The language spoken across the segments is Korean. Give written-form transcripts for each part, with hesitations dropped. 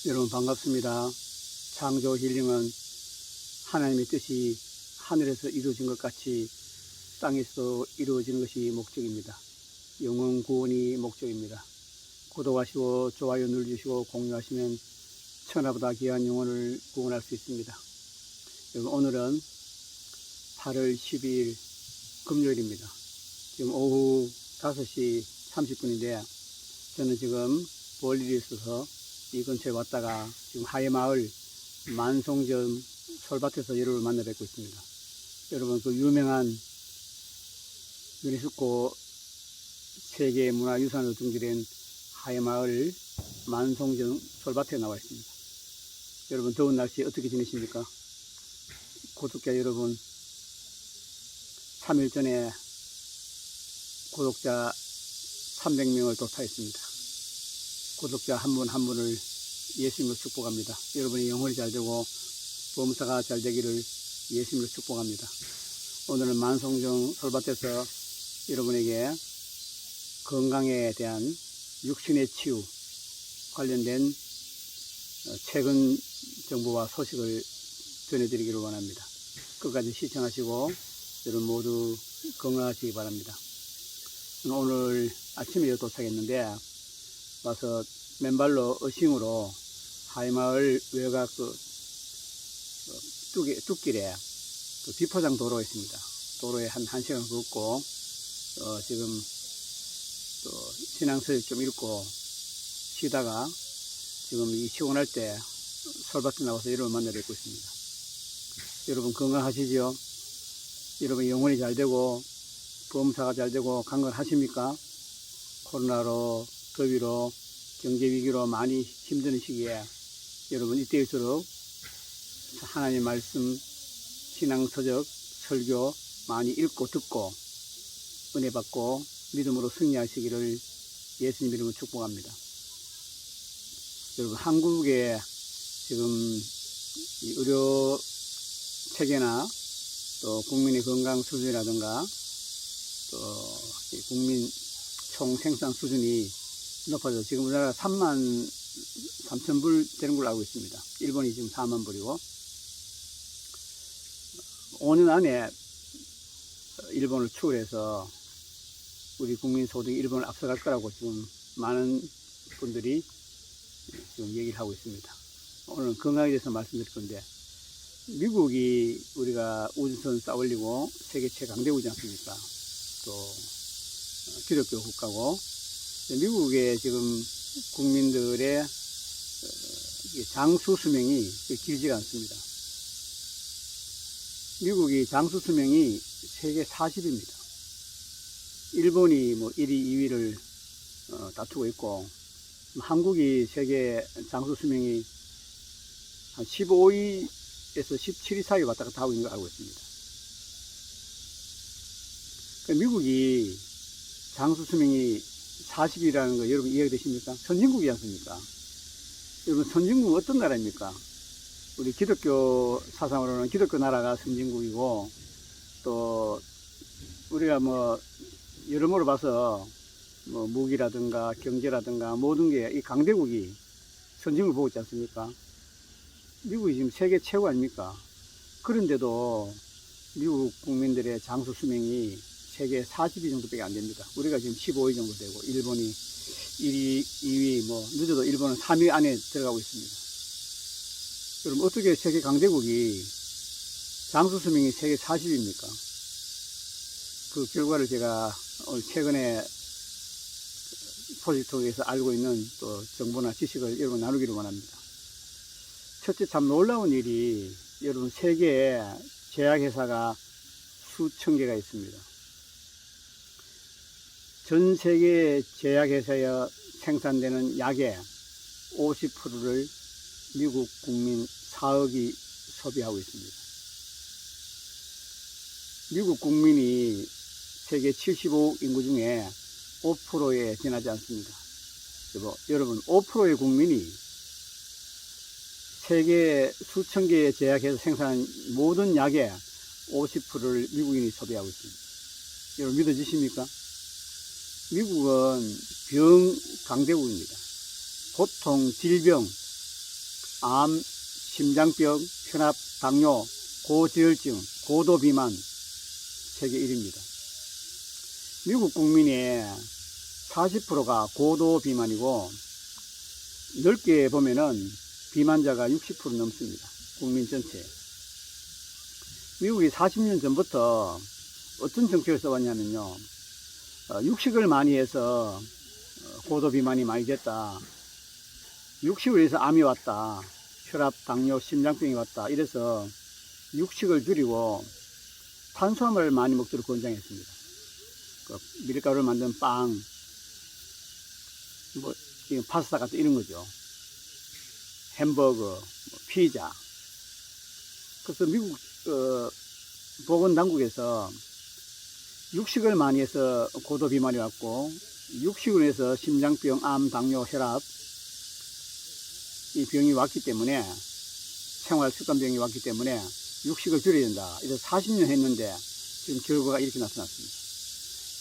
여러분 반갑습니다. 창조 힐링은 하나님의 뜻이 하늘에서 이루어진 것 같이 땅에서 이루어지는 것이 목적입니다. 영혼 구원이 목적입니다. 구독하시고 좋아요 눌러주시고 공유하시면 천하보다 귀한 영혼을 구원할 수 있습니다. 여러분 오늘은 8월 12일 금요일입니다. 지금 오후 5시 30분인데 저는 지금 볼 일이 있어서 이 근처에 왔다가 지금 하회마을 만송점 솔밭에서 여러분을 만나 뵙고 있습니다. 여러분 그 유명한 유네스코 세계문화유산으로 등재된 하회마을 만송점 솔밭에 나와 있습니다. 여러분 더운 날씨 어떻게 지내십니까? 구독자 여러분 3일 전에 구독자 300명을 도착했습니다. 구독자 한 분 한 분을 예수님으로 축복합니다. 여러분의 영혼이 잘 되고 범사가 잘 되기를 예수님으로 축복합니다. 오늘은 만송정 솔밭에서 여러분에게 건강에 대한 육신의 치유 관련된 최근 정보와 소식을 전해드리기를 원합니다. 끝까지 시청하시고 여러분 모두 건강하시기 바랍니다. 오늘 아침에 도착했는데 와서 맨발로 어싱으로 하회마을 외곽 뚝길에 비포장 도로가 있습니다. 도로에 한 1시간 걷고 지금 또 신앙서를 좀 읽고 쉬다가 지금 이 시원할 때 솔밭에 나와서 여러분 만나 뵙고 있습니다. 여러분 건강하시죠? 여러분 영혼이 잘 되고 범사가 잘 되고 강건하십니까? 코로나로 더위로 경제위기로 많이 힘드는 시기에 여러분 이때일수록 하나님 말씀, 신앙서적, 설교 많이 읽고 듣고 은혜 받고 믿음으로 승리하시기를 예수님 이름으로 축복합니다. 여러분 한국에 지금 의료 체계나 또 국민의 건강 수준이라든가 또 국민 총 생산 수준이 높아져 지금 우리나라 33,000불 되는 걸로 알고 있습니다. 일본이 지금 4만 불이고 5년 안에 일본을 추월해서 우리 국민 소득이 일본을 앞서갈 거라고 지금 많은 분들이 지금 얘기를 하고 있습니다. 오늘 건강에 대해서 말씀드릴 건데 미국이 우리가 우주선 쌓아 올리고 세계 최강대국이지 않습니까? 또 기독교 국가고 미국의 지금 국민들의 장수 수명이 길지가 않습니다. 미국이 장수 수명이 세계 40입니다. 일본이 뭐 1위, 2위를 다투고 있고 한국이 세계 장수 수명이 한 15위에서 17위 사이 왔다 갔다 하고 있는 걸 알고 있습니다. 미국이 장수 수명이 40이라는 거 여러분 이해가 되십니까? 선진국이지 않습니까? 여러분 선진국은 어떤 나라입니까? 우리 기독교 사상으로는 기독교 나라가 선진국이고 또 우리가 뭐 여러모로 봐서 뭐 무기라든가 경제라든가 모든 게 이 강대국이 선진국을 보고 있지 않습니까? 미국이 지금 세계 최고 아닙니까? 그런데도 미국 국민들의 장수 수명이 세계 40위 정도밖에 안 됩니다. 우리가 지금 15위 정도 되고 일본이 1위, 2위 뭐 늦어도 일본은 3위 안에 들어가고 있습니다. 그럼 어떻게 세계 강대국이 장수 수명이 세계 40입니까? 그 결과를 제가 오늘 최근에 소식 통해서 알고 있는 또 정보나 지식을 여러분 나누기를 원합니다. 첫째 참 놀라운 일이 여러분 세계에 제약회사가 수천 개가 있습니다. 전 세계 제약회사에 생산되는 약의 50%를 미국 국민 4억이 소비하고 있습니다. 미국 국민이 세계 75억 인구 중에 5%에 지나지 않습니다. 여러분 5%의 국민이 세계 수천 개의 제약회사 생산한 모든 약의 50%를 미국인이 소비하고 있습니다. 여러분 믿어지십니까? 미국은 병 강대국입니다. 고통, 질병, 암, 심장병, 혈압, 당뇨, 고지혈증, 고도비만 세계 1위입니다. 미국 국민의 40%가 고도비만이고 넓게 보면은 비만자가 60% 넘습니다. 국민 전체. 미국이 40년 전부터 어떤 정책을 써왔냐면요. 육식을 많이 해서 고도비만이 많이 됐다. 육식을 해서 암이 왔다. 혈압, 당뇨, 심장병이 왔다. 이래서 육식을 줄이고 탄수화물을 많이 먹도록 권장했습니다. 밀가루를 만든 빵, 파스타 같은 이런 거죠. 햄버거, 피자. 그래서 미국 보건당국에서 육식을 많이 해서 고도비만이 왔고 육식을 해서 심장병, 암, 당뇨, 혈압 이 병이 왔기 때문에 생활습관병이 왔기 때문에 육식을 줄여야 된다. 이래서 40년 했는데 지금 결과가 이렇게 나타났습니다.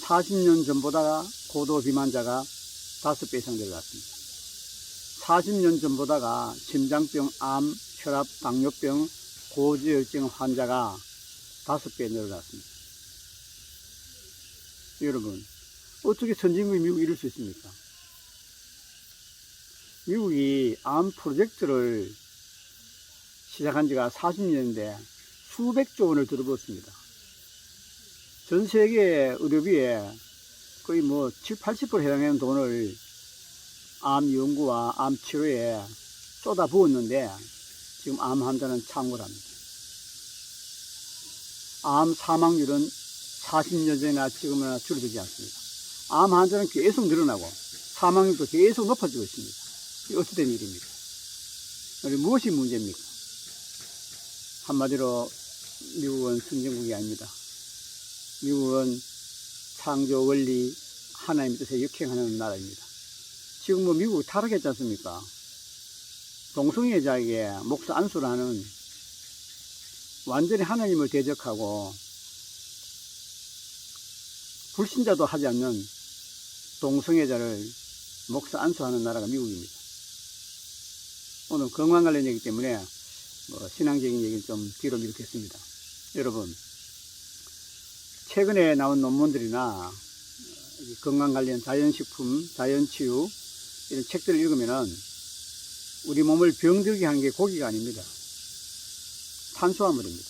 40년 전보다 고도비만자가 5배 이상 늘어났습니다. 40년 전보다가 심장병, 암, 혈압, 당뇨병, 고지혈증 환자가 5배 늘어났습니다. 여러분, 어떻게 선진국이 미국이 이럴 수 있습니까? 미국이 암 프로젝트를 시작한 지가 40년인데 수백조 원을 들어붓습니다. 전 세계 의료비에 거의 7, 80% 해당하는 돈을 암 연구와 암 치료에 쏟아 부었는데 지금 암 환자는 창궐합니다. 암 사망률은 40년 전이나 지금이나 줄어들지 않습니다. 암 환자는 계속 늘어나고 사망률도 계속 높아지고 있습니다. 이게 어찌 된 일입니까? 무엇이 문제입니까? 한마디로 미국은 선진국이 아닙니다. 미국은 창조 원리 하나님의 뜻에 역행하는 나라입니다. 지금 미국 타락했지 않습니까? 동성애자에게 목사 안수를 하는 완전히 하나님을 대적하고 불신자도 하지 않는 동성애자를 목사 안수하는 나라가 미국입니다. 오늘 건강 관련 얘기 때문에 신앙적인 얘기는 좀 뒤로 미루겠습니다. 여러분, 최근에 나온 논문들이나 건강 관련 자연식품, 자연치유 이런 책들을 읽으면은 우리 몸을 병들게 하는 게 고기가 아닙니다. 탄수화물입니다.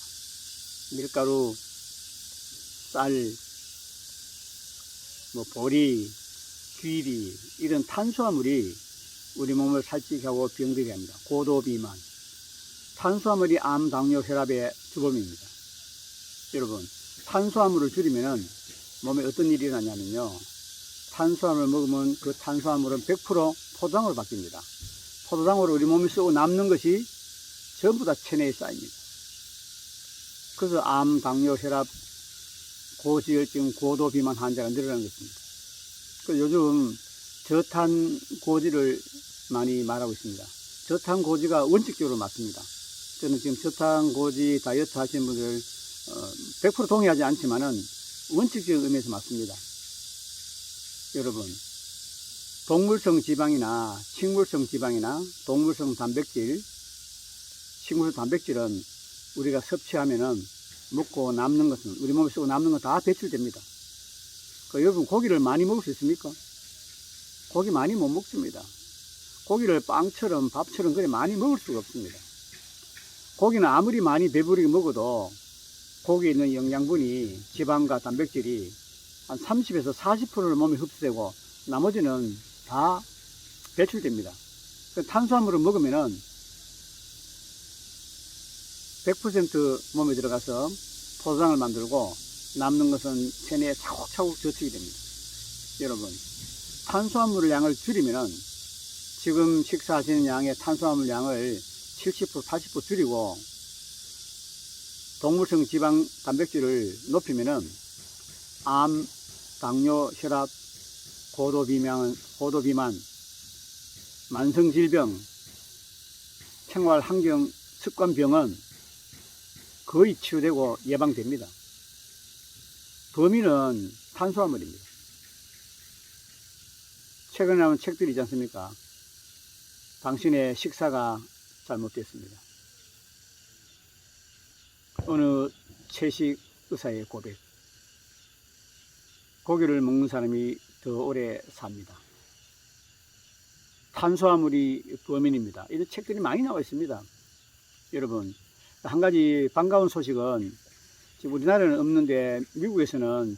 밀가루, 쌀, 보리, 귀리 이런 탄수화물이 우리 몸을 살찌게 하고 병들게 합니다. 고도비만. 탄수화물이 암, 당뇨, 혈압의 주범입니다. 여러분, 탄수화물을 줄이면은 몸에 어떤 일이 일어나냐면요. 탄수화물을 먹으면 그 탄수화물은 100% 포도당으로 바뀝니다. 포도당으로 우리 몸에 쓰고 남는 것이 전부 다 체내에 쌓입니다. 그래서 암, 당뇨, 혈압, 고지혈증, 고도비만 환자가 늘어나는 것입니다. 그래서 요즘 저탄고지를 많이 말하고 있습니다. 저탄고지가 원칙적으로 맞습니다. 저는 지금 저탄고지 다이어트 하시는 분들 100% 동의하지 않지만은 원칙적인 의미에서 맞습니다. 여러분, 동물성 지방이나 식물성 지방이나 동물성 단백질, 식물성 단백질은 우리가 섭취하면은 먹고 남는 것은 우리 몸에 쓰고 남는 건 다 배출됩니다. 여러분, 고기를 많이 먹을 수 있습니까? 고기 많이 못 먹습니다. 고기를 빵처럼 밥처럼 그래 많이 먹을 수가 없습니다. 고기는 아무리 많이 배부르게 먹어도 고기에 있는 영양분이 지방과 단백질이 한 30에서 40%를 몸에 흡수되고 나머지는 다 배출됩니다. 탄수화물을 먹으면은 100% 몸에 들어가서 포도당을 만들고 남는 것은 체내에 차곡차곡 저축이 됩니다. 여러분, 탄수화물 양을 줄이면은 지금 식사하시는 양의 탄수화물 양을 70%, 80% 줄이고 동물성 지방 단백질을 높이면은 암, 당뇨, 혈압, 고도비만, 만성질병, 생활환경 습관병은 거의 치유되고 예방됩니다. 범인은 탄수화물입니다. 최근에 나온 책들이 있지 않습니까? 당신의 식사가 잘못됐습니다. 어느 채식 의사의 고백. 고기를 먹는 사람이 더 오래 삽니다. 탄수화물이 범인입니다. 이런 책들이 많이 나와 있습니다. 여러분, 한 가지 반가운 소식은 지금 우리나라는 없는데 미국에서는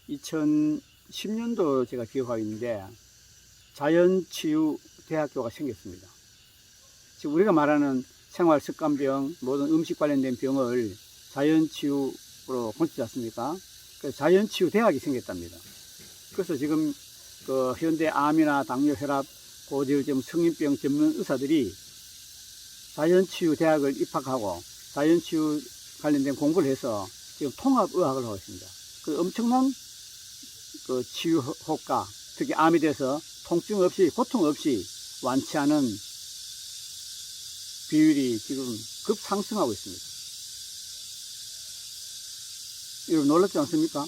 2010년도 제가 기억하고 있는데 자연치유대학교가 생겼습니다. 지금 우리가 말하는 생활습관병, 모든 음식 관련된 병을 자연치유로 고치지 않습니까? 그래서 자연치유대학이 생겼답니다. 그래서 지금 그 현대 암이나 당뇨, 혈압, 고지혈증, 성인병 전문 의사들이 자연치유대학을 입학하고 자연치유 관련된 공부를 해서 지금 통합의학을 하고 있습니다. 그 엄청난 그 치유 효과, 특히 암에 대해서 통증 없이, 고통 없이 완치하는 비율이 지금 급상승하고 있습니다. 여러분 놀랍지 않습니까?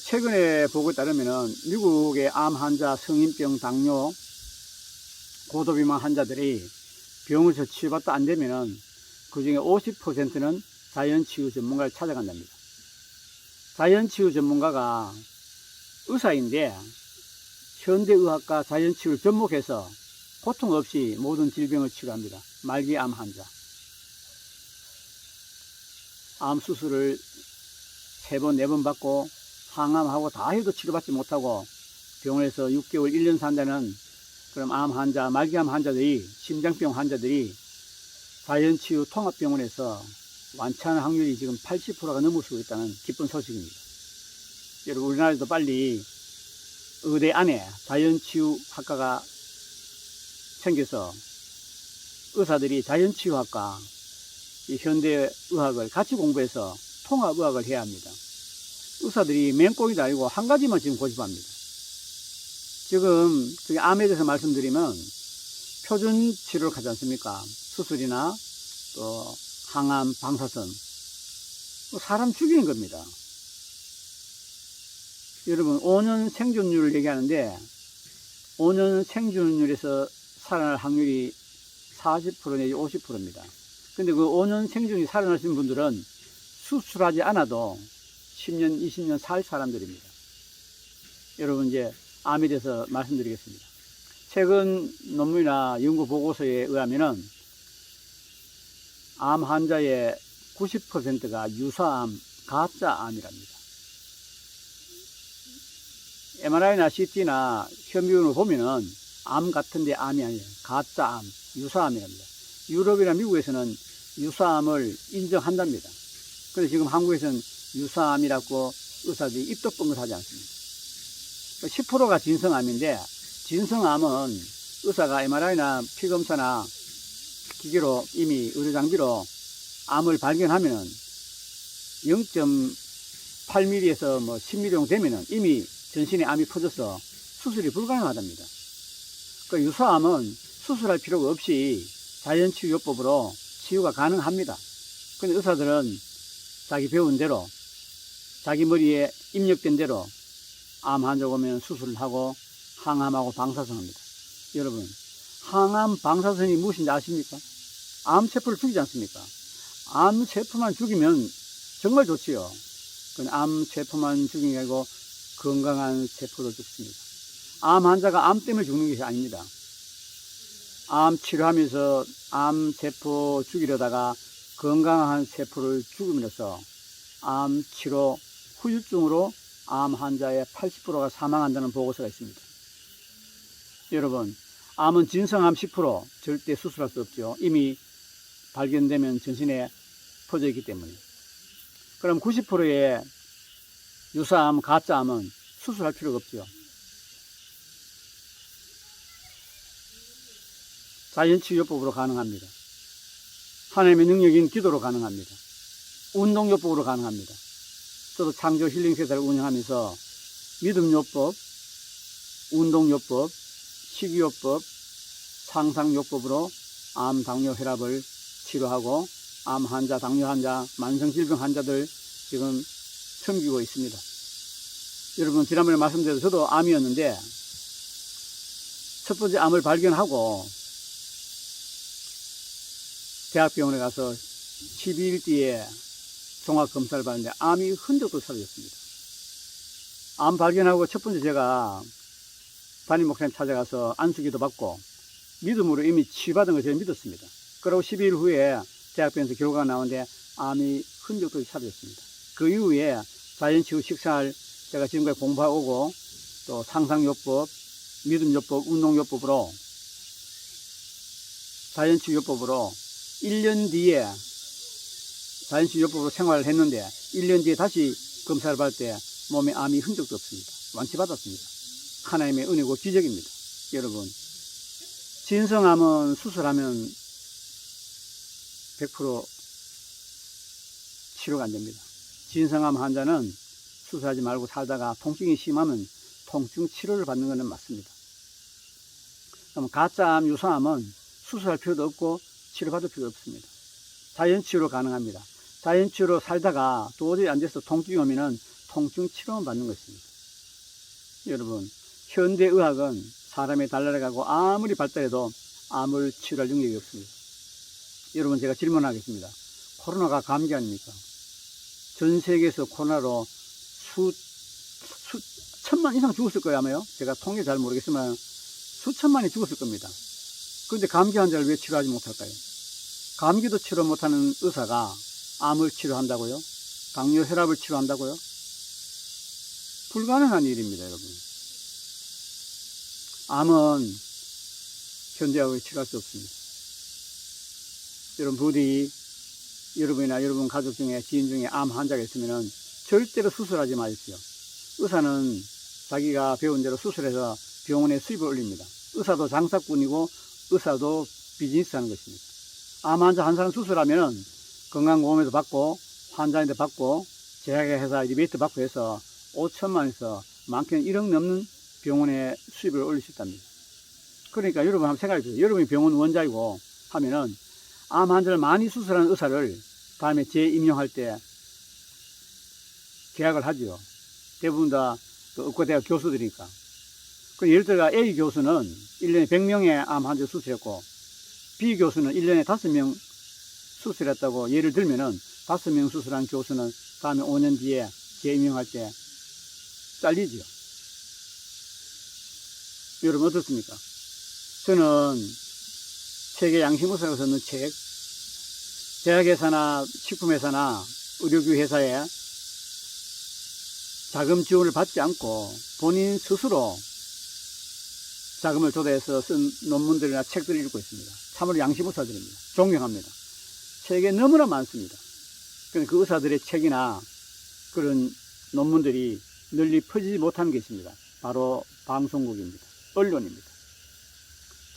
최근에 보고에 따르면은 미국의 암 환자, 성인병, 당뇨, 고도비만 환자들이 병원에서 치료받다 안 되면은 그 중에 50%는 자연치유 전문가를 찾아간답니다. 자연치유 전문가가 의사인데 현대의학과 자연치유를 접목해서 고통 없이 모든 질병을 치료합니다. 말기암 환자. 암 수술을 3번, 4번 받고 항암하고 다 해도 치료받지 못하고 병원에서 6개월, 1년 산다는 그럼 암 환자, 말기암 환자들이, 심장병 환자들이 자연치유 통합병원에서 완치하는 확률이 지금 80%가 넘어서고 있다는 기쁜 소식입니다. 여러분, 우리나라에도 빨리 의대 안에 자연치유 학과가 생겨서 의사들이 자연치유학과, 이 현대의학을 같이 공부해서 통합의학을 해야 합니다. 의사들이 맹꽁이도 아니고 한 가지만 지금 고집합니다. 지금 암에 대해서 말씀드리면 표준 치료를 하지 않습니까? 수술이나 또 항암, 방사선, 사람 죽이는 겁니다. 여러분, 5년 생존율을 얘기하는데 5년 생존율에서 살아날 확률이 40% 내지 50%입니다. 근데 그 5년 생존이 살아나신 분들은 수술하지 않아도 10년, 20년 살 사람들입니다. 여러분, 이제 암에 대해서 말씀드리겠습니다. 최근 논문이나 연구 보고서에 의하면은 암 환자의 90%가 유사암, 가짜암이랍니다. MRI나 CT나 현미경을 보면은 암 같은데 암이 아니에요. 가짜암, 유사암이랍니다. 유럽이나 미국에서는 유사암을 인정한답니다. 그래서 지금 한국에서는 유사암이라고 의사들이 입도 뻥긋하지 않습니다. 10%가 진성암인데, 진성암은 의사가 MRI나 피검사나 기계로 이미 의료장비로 암을 발견하면은 0.8mm에서 10mm 정도 되면은 이미 전신에 암이 퍼져서 수술이 불가능하답니다. 그 유사암은 수술할 필요가 없이 자연치유요법으로 치유가 가능합니다. 근데 의사들은 자기 배운 대로, 자기 머리에 입력된 대로 암 환자 오면 수술을 하고 항암하고 방사선합니다. 여러분, 항암, 방사선이 무엇인지 아십니까? 암세포를 죽이지 않습니까? 암세포만 죽이면 정말 좋지요. 암세포만 죽이는 게 아니고 건강한 세포를 죽습니다. 암 환자가 암 때문에 죽는 것이 아닙니다. 암 치료하면서 암세포 죽이려다가 건강한 세포를 죽음으로써 암 치료 후유증으로 암 환자의 80%가 사망한다는 보고서가 있습니다. 여러분, 암은 진성암 10% 절대 수술할 수 없죠. 이미 발견되면 전신에 퍼져 있기 때문에. 그럼 90%의 유사암, 가짜암은 수술할 필요가 없죠. 자연치유요법으로 가능합니다. 하나님의 능력인 기도로 가능합니다. 운동요법으로 가능합니다. 저도 창조 힐링센터를 운영하면서 믿음요법, 운동요법, 식이요법, 상상요법으로 암, 당뇨, 혈압을 치료하고 암 환자, 당뇨 환자, 만성질병 환자들 지금 섬기고 있습니다. 여러분, 지난번에 말씀드려도 저도 암이었는데 첫 번째 암을 발견하고 대학병원에 가서 12일 뒤에 종합검사를 받는데 암이 흔적도 사라졌습니다. 암 발견하고 첫 번째 제가 담임 목사님 찾아가서 안수기도 받고 믿음으로 이미 치유받은 걸 제가 믿었습니다. 그리고 12일 후에 대학병원에서 결과가 나오는데 암이 흔적도 사라졌습니다. 그 이후에 자연치유 식생활 제가 지금까지 공부하고 또 상상요법, 믿음요법, 운동요법으로 자연치유요법으로 1년 뒤에 자연치유요법으로 생활을 했는데 1년 뒤에 다시 검사를 받을 때 몸에 암이 흔적도 없습니다. 완치받았습니다. 하나님의 은혜고 기적입니다. 여러분, 진성암은 수술하면 100% 치료가 안 됩니다. 진성암 환자는 수술하지 말고 살다가 통증이 심하면 통증 치료를 받는 것은 맞습니다. 그럼 가짜암, 유사암은 수술할 필요도 없고 치료받을 필요도 없습니다. 자연치유로 가능합니다. 자연치유로 살다가 도저히 안 돼서 통증이 오면은 통증 치료만 받는 것입니다. 여러분, 현대의학은 사람이 달라가고 아무리 발달해도 암을 치료할 능력이 없습니다. 여러분, 제가 질문하겠습니다. 코로나가 감기 아닙니까? 전 세계에서 코로나로 천만 이상 죽었을 거예요, 아마요. 제가 통계 잘 모르겠지만 수천만이 죽었을 겁니다. 그런데 감기 환자를 왜 치료하지 못할까요? 감기도 치료 못하는 의사가 암을 치료한다고요? 당뇨, 혈압을 치료한다고요? 불가능한 일입니다, 여러분. 암은 현대의학으로 치료할 수 없습니다. 여러분, 부디 여러분이나 여러분 가족 중에 지인 중에 암 환자가 있으면 절대로 수술하지 마십시오. 의사는 자기가 배운 대로 수술해서 병원에 수입을 올립니다. 의사도 장사꾼이고 의사도 비즈니스 하는 것입니다. 암 환자 한 사람 수술하면 건강보험에도 받고 환자인데 받고 제약회사 리베이트 받고 해서 5천만에서 많게는 1억 넘는 병원에 수입을 올릴 수 있답니다. 그러니까 여러분 한번 생각해 보세요. 여러분이 병원 원장이고 하면은 암 환자를 많이 수술하는 의사를 다음에 재임용할 때 계약을 하죠. 대부분 다 의과대학 교수들이니까. 예를 들어 A 교수는 1년에 100명의 암 환자 수술했고 B 교수는 1년에 5명 수술했다고 예를 들면은 5명 수술한 교수는 다음에 5년 뒤에 재임용할 때 잘리죠. 여러분 어떻습니까? 저는 세계 양심의사가 쓰는 책, 제약회사나 식품회사나 의료기 회사에 자금 지원을 받지 않고 본인 스스로 자금을 조달해서 쓴 논문들이나 책들을 읽고 있습니다. 참으로 양심의사들입니다. 존경합니다. 세계에 너무나 많습니다. 그 의사들의 책이나 그런 논문들이 널리 퍼지지 못하는 게 있습니다. 바로 방송국입니다. 언론입니다.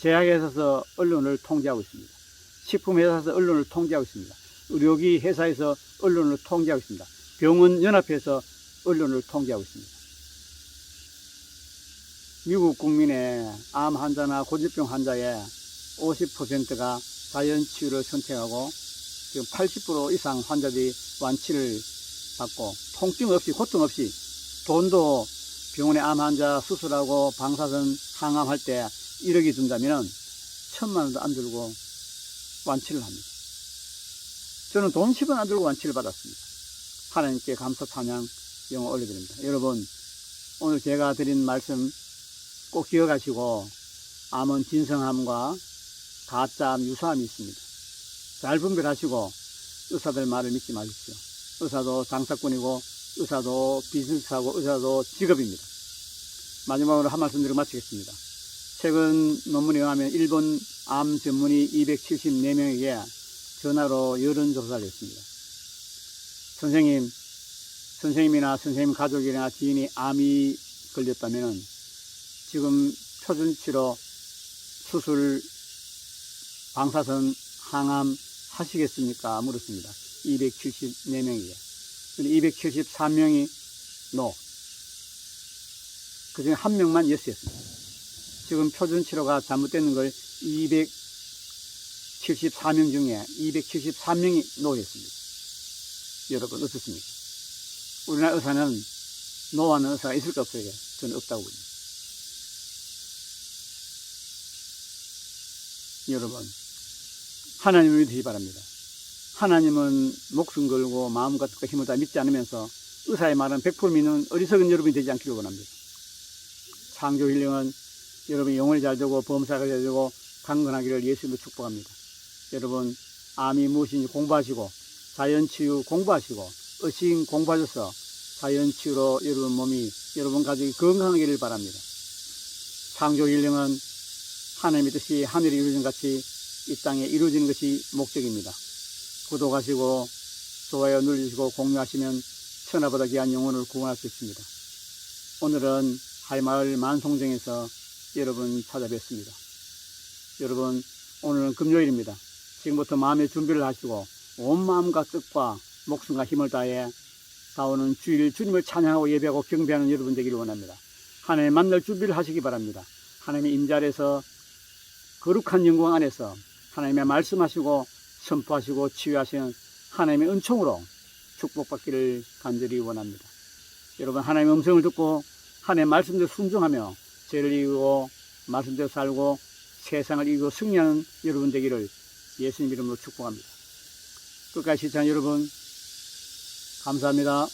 제약회사에서 언론을 통제하고 있습니다. 식품회사에서 언론을 통제하고 있습니다. 의료기 회사에서 언론을 통제하고 있습니다. 병원연합회에서 언론을 통제하고 있습니다. 미국 국민의 암 환자나 고질병 환자의 50%가 자연치유를 선택하고 지금 80% 이상 환자들이 완치를 받고 통증 없이 고통 없이 돈도 병원에 암 환자 수술하고 방사선 항암할 때 1억이 든다면 1,000만 원도 안 들고 완치를 합니다. 저는 돈 10원 안 들고 완치를 받았습니다. 하나님께 감사 찬양 영어 올려드립니다. 여러분, 오늘 제가 드린 말씀 꼭 기억하시고 암은 진성암과 가짜암, 유사암이 있습니다. 잘 분별하시고 의사들 말을 믿지 마십시오. 의사도 장사꾼이고 의사도 비즈니스하고 의사도 직업입니다. 마지막으로 한 말씀 드리고 마치겠습니다. 최근 논문에 의하면 일본 암 전문의 274명에게 전화로 여론조사를 했습니다. 선생님이나 선생님 가족이나 지인이 암이 걸렸다면 지금 표준치료, 수술, 방사선, 항암 하시겠습니까? 물었습니다. 274명이에요. 273명이 NO. 그 중에 한 명만 YES였습니다. 지금 표준치료가 잘못되는 걸 274명 중에 273명이 NO였습니다. 여러분 어떻습니까? 우리나라 의사는 NO하는 의사가 있을까 없어요? 저는 없다고 봅니다. 여러분, 하나님을 믿으시기 바랍니다. 하나님은 목숨 걸고 마음과 뜻과 힘을 다 믿지 않으면서 의사의 말은 100% 믿는 어리석은 여러분이 되지 않기를 원합니다. 창조 힐링은 여러분이 영혼이 잘 되고 범사가 잘 되고 강건하기를 예수님으로 축복합니다. 여러분, 암이 무엇인지 공부하시고 자연치유 공부하시고 의식 공부하셔서 자연치유로 여러분 몸이 여러분 가족이 건강하기를 바랍니다. 창조 힐링은 하나님의 뜻이 하늘에 이루어진 같이 이 땅에 이루어지는 것이 목적입니다. 구독하시고 좋아요 눌러주시고 공유하시면 천하보다 귀한 영혼을 구원할 수 있습니다. 오늘은 할마을 만송정에서 여러분 찾아뵙습니다. 여러분, 오늘은 금요일입니다. 지금부터 마음의 준비를 하시고 온 마음과 뜻과 목숨과 힘을 다해 다오는 주일 주님을 찬양하고 예배하고 경배하는 여러분 되기를 원합니다. 하나님 만날 준비를 하시기 바랍니다. 하나님의 임재 아래서 거룩한 영광 안에서 하나님의 말씀하시고 선포하시고 치유하시는 하나님의 은총으로 축복받기를 간절히 원합니다. 여러분, 하나님의 음성을 듣고 하나님의 말씀대로 순종하며 죄를 이기고 말씀대로 살고 세상을 이기고 승리하는 여러분 되기를 예수님 이름으로 축복합니다. 끝까지 시청한 여러분 감사합니다.